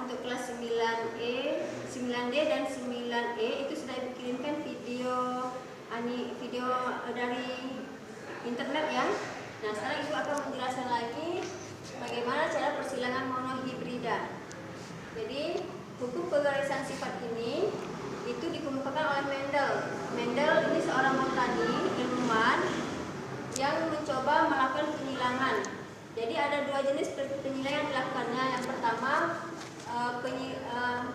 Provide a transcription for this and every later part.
untuk kelas 9E, 9D dan 9E itu sudah dikirimkan video dari internet ya. Nah, sekarang Ibu akan menjelaskan lagi bagaimana cara persilangan monohibrida. Jadi, hukum pegarisan sifat ini itu dikemukakan oleh Mendel. Mendel ini seorang botani, ilmuwan yang mencoba melakukan penyilangan. Jadi ada dua jenis penyilangan yang dilakukannya. Yang pertama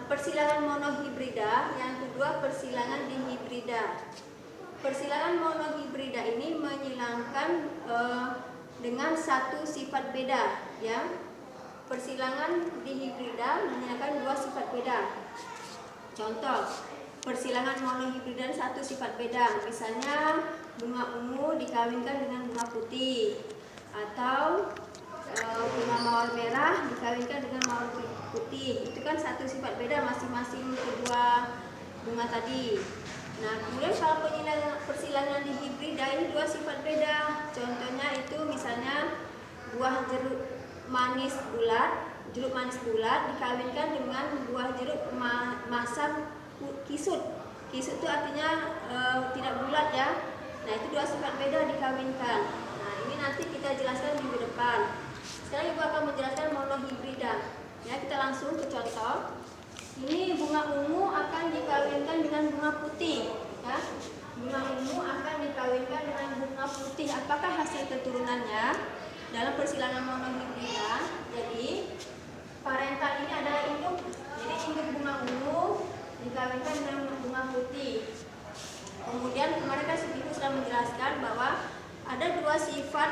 persilangan monohibrida, yang kedua persilangan dihibrida. Persilangan monohibrida ini menyilangkan dengan satu sifat beda, ya. Persilangan dihibrida menyilangkan dua sifat beda. Contoh, persilangan monohibrida satu sifat beda, misalnya bunga ungu dikawinkan dengan bunga putih, atau bunga mawar merah dikawinkan dengan mawar putih. Itu kan satu sifat beda masing-masing kedua bunga tadi. Nah, kemudian kalau persilangan dihibrida ini dua sifat beda. Contohnya itu misalnya buah jeruk manis bulat dikawinkan dengan buah jeruk masam kisut. Kisut itu artinya tidak bulat ya. Nah, itu dua sifat beda dikawinkan. Nah, ini nanti kita jelaskan minggu depan. Sekarang Ibu akan menjelaskan monohibrida. Ya, kita langsung ke contoh. Ini bunga ungu akan dikawinkan dengan bunga putih, ya. Bunga ungu akan dikawinkan dengan bunga putih. Apakah hasil keturunannya dalam persilangan monohibrida? Jadi, parental ini adalah induk. Jadi, induk bunga ungu dikawinkan dengan bunga putih. Kemudian kemarin kan Ibu sudah menjelaskan bahwa ada dua sifat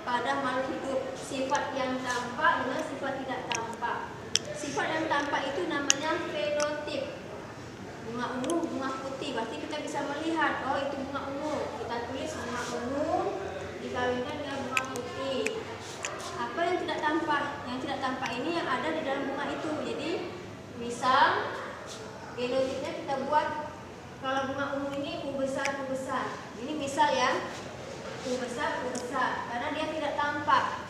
pada makhluk hidup, sifat yang tampak dengan sifat tidak tampak. Sifat yang tampak itu namanya fenotip. Bunga ungu, bunga putih, berarti kita bisa melihat, oh itu bunga ungu. Kita tulis bunga ungu dikawinkan dengan bunga putih. Apa yang tidak tampak? Yang tidak tampak ini yang ada di dalam bunga itu. Jadi misal genotipnya kita buat, kalau bunga ungu ini U besar. Ini misal ya, U besar, karena dia tidak tampak.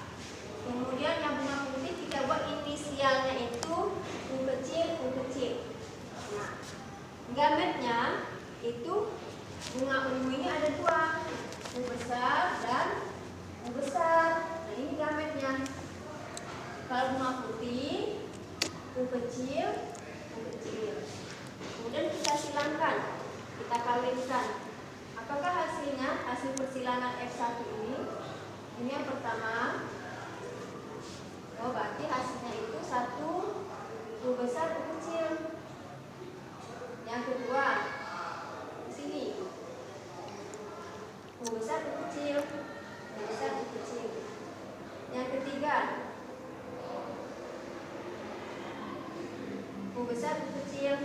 Kemudian yang bunga putih kita buat inisialnya itu U kecil. Nah, gametnya itu bunga ungu ini ada dua, U besar dan U besar. Nah, ini gametnya. Kalau bunga putih, U kecil. Kemudian kita silangkan, kita kawinkan. Apakah hasilnya? Hasil persilangan F1 ini yang pertama. Oh, berarti hasilnya itu satu U besar, U kecil. Yang kedua, di sini U besar, U kecil. U besar, U kecil. Yang ketiga, U besar, U kecil.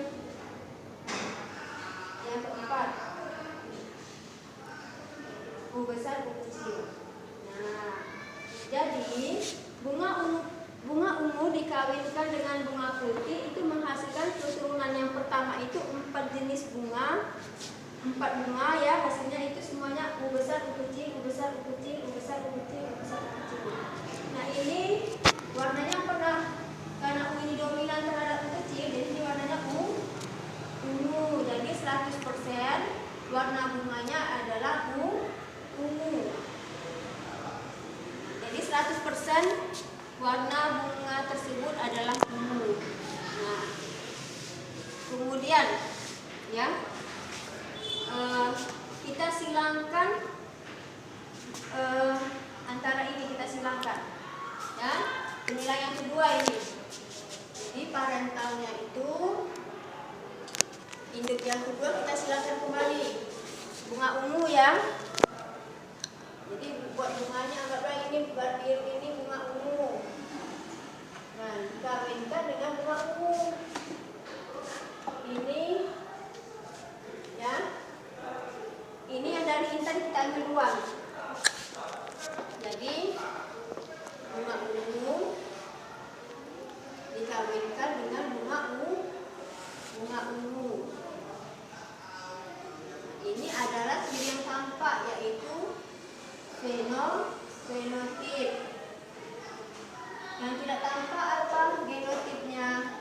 Yang keempat, U besar, U kecil. Nah, jadi bunga ungu dikawinkan dengan bunga putih itu menghasilkan keturunan yang pertama itu 4 jenis bunga. 4 bunga ya, hasilnya itu semuanya U besar, U kecil, U besar, U kecil, U besar, U kecil, U besar, U kecil. Nah, ini warnanya karena U ini dominan terhadap U kecil, jadi ini warnanya ungu. Jadi 100% warna bunganya adalah ungu. Jadi 100% warna bunga tersebut adalah ungu. Nah, kemudian ya kita silangkan antara ini kita silangkan. Ya, penilaian yang kedua ini. Jadi parentalnya itu induk yang kedua kita silangkan kembali. Bunga ungu ya. Jadi buat bunganya anggaplah ini bunga ungu. Nah, dikawinkan dengan bunga ungu. Ini ya. Ini yang dari intan kita ambil dua. Jadi bunga ungu dikawinkan dengan bunga ungu. Ini adalah ciri yang tampak, yaitu fenotip. Yang tidak tampak apa genotipnya?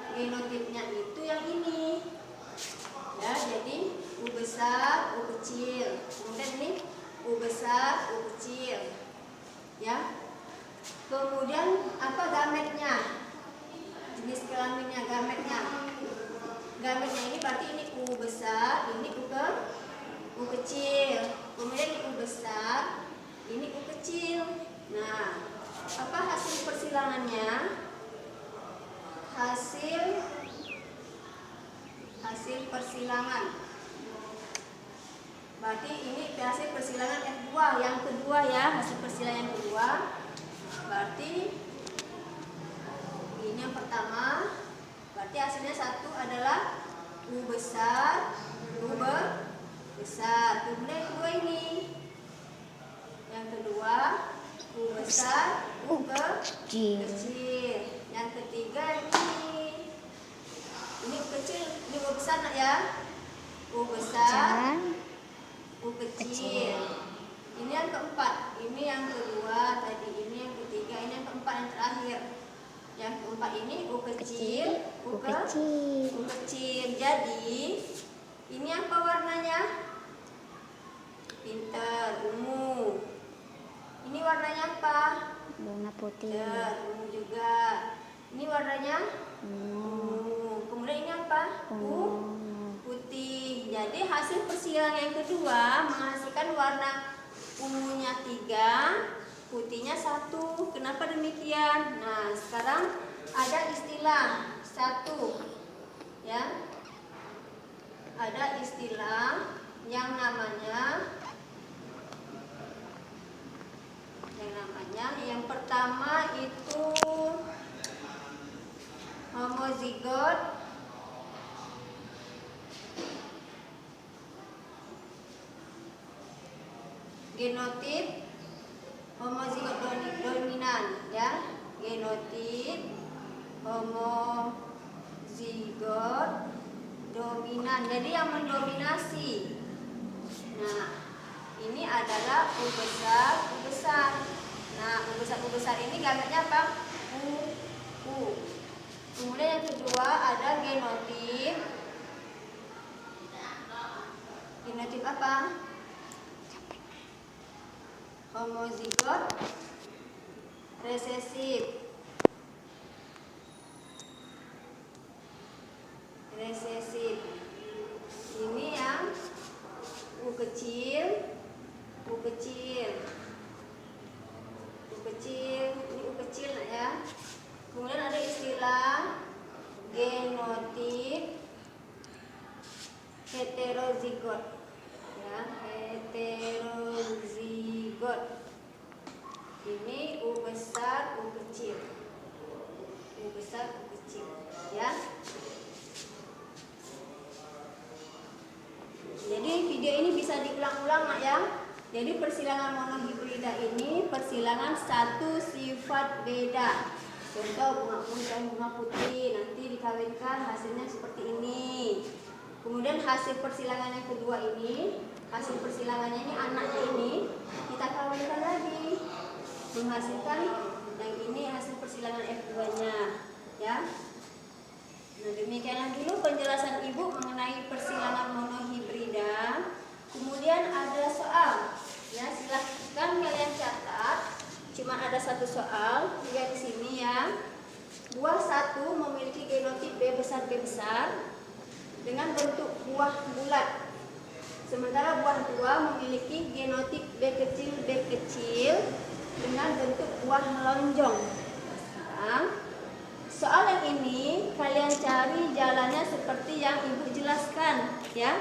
kelaminnya, gametnya. Gametnya ini berarti ini U besar, ini U kecil. Kemudian ini U besar, ini U kecil. Nah, apa hasil persilangannya? Hasil persilangan. Berarti ini hasil persilangan F2 yang kedua ya, hasil persilangan yang kedua. Berarti ini yang pertama. Berarti hasilnya satu adalah U besar, U besar. Kemudian yang kedua ini. Yang kedua U besar, U kecil. Yang ketiga ini. Ini U kecil, ini U besar nak ya. U besar, U kecil. Ini yang keempat, ini yang kedua tadi, ini yang ketiga, ini yang keempat, yang terakhir. Yang keempat ini U kecil, U kecil. Jadi ini apa warnanya? Pinter, ungu. Ini warnanya apa? Warna putih. Ungu juga. Ini warnanya ungu. Kemudian ini apa? Putih. Jadi hasil persilangan yang kedua menghasilkan warna ungunya 3, putihnya 1. Kenapa demikian? Nah, sekarang ada istilah satu, ya. Ada istilah yang namanya yang pertama itu homozigot, genotip, homozigot dominan ya, genotip, homozigot dominan. Jadi yang mendominasi. Nah, ini adalah U besar, U besar. Nah, U besar ini gametnya apa? U. Kemudian yang kedua ada genotip. Genotip apa? Homozigot resesif. Ini yang U kecil, U kecil. Ini U kecil ya. Kemudian ada istilah genotip heterozigot. Ya, heterozigot. Ini U besar, U kecil. U besar, U kecil, ya. Jadi video ini bisa diulang-ulang nak ya. Jadi persilangan monohibrida ini persilangan satu sifat beda. Contoh bunga kuning dan bunga putih, nanti dikawinkan hasilnya seperti ini. Kemudian hasil persilangan yang kedua ini, hasil persilangannya ini anaknya ini kita kawinkan lagi, menghasilkan yang ini hasil persilangan F2-nya, ya. Nah, demikianlah dulu penjelasan Ibu mengenai persilangan monohibrida. Kemudian ada soal, ya, silahkan kalian catat. Cuma ada satu soal, lihat di sini ya. Buah 1 memiliki genotip B besar dengan bentuk buah bulat. Sementara buah 2 memiliki genotip B kecil dengan bentuk buah melonjong. Sekarang soal yang ini kalian cari jalannya seperti yang Ibu jelaskan, ya.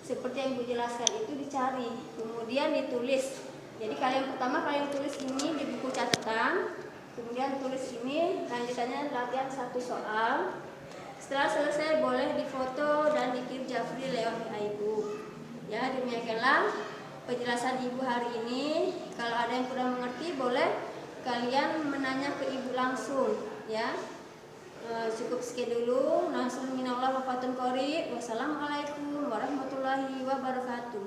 Seperti yang Ibu jelaskan itu dicari, kemudian ditulis. Jadi pertama kalian tulis ini di buku catatan, kemudian tulis ini, lanjutannya latihan satu soal. Setelah selesai boleh difoto dan dikirim Jafri lewat Ibu. Ya, demikianlah penjelasan Ibu hari ini. Kalau ada yang kurang mengerti boleh kalian menanya ke Ibu langsung, ya. Cukup sekian dulu. Wassalamualaikum warahmatullahi wabarakatuh.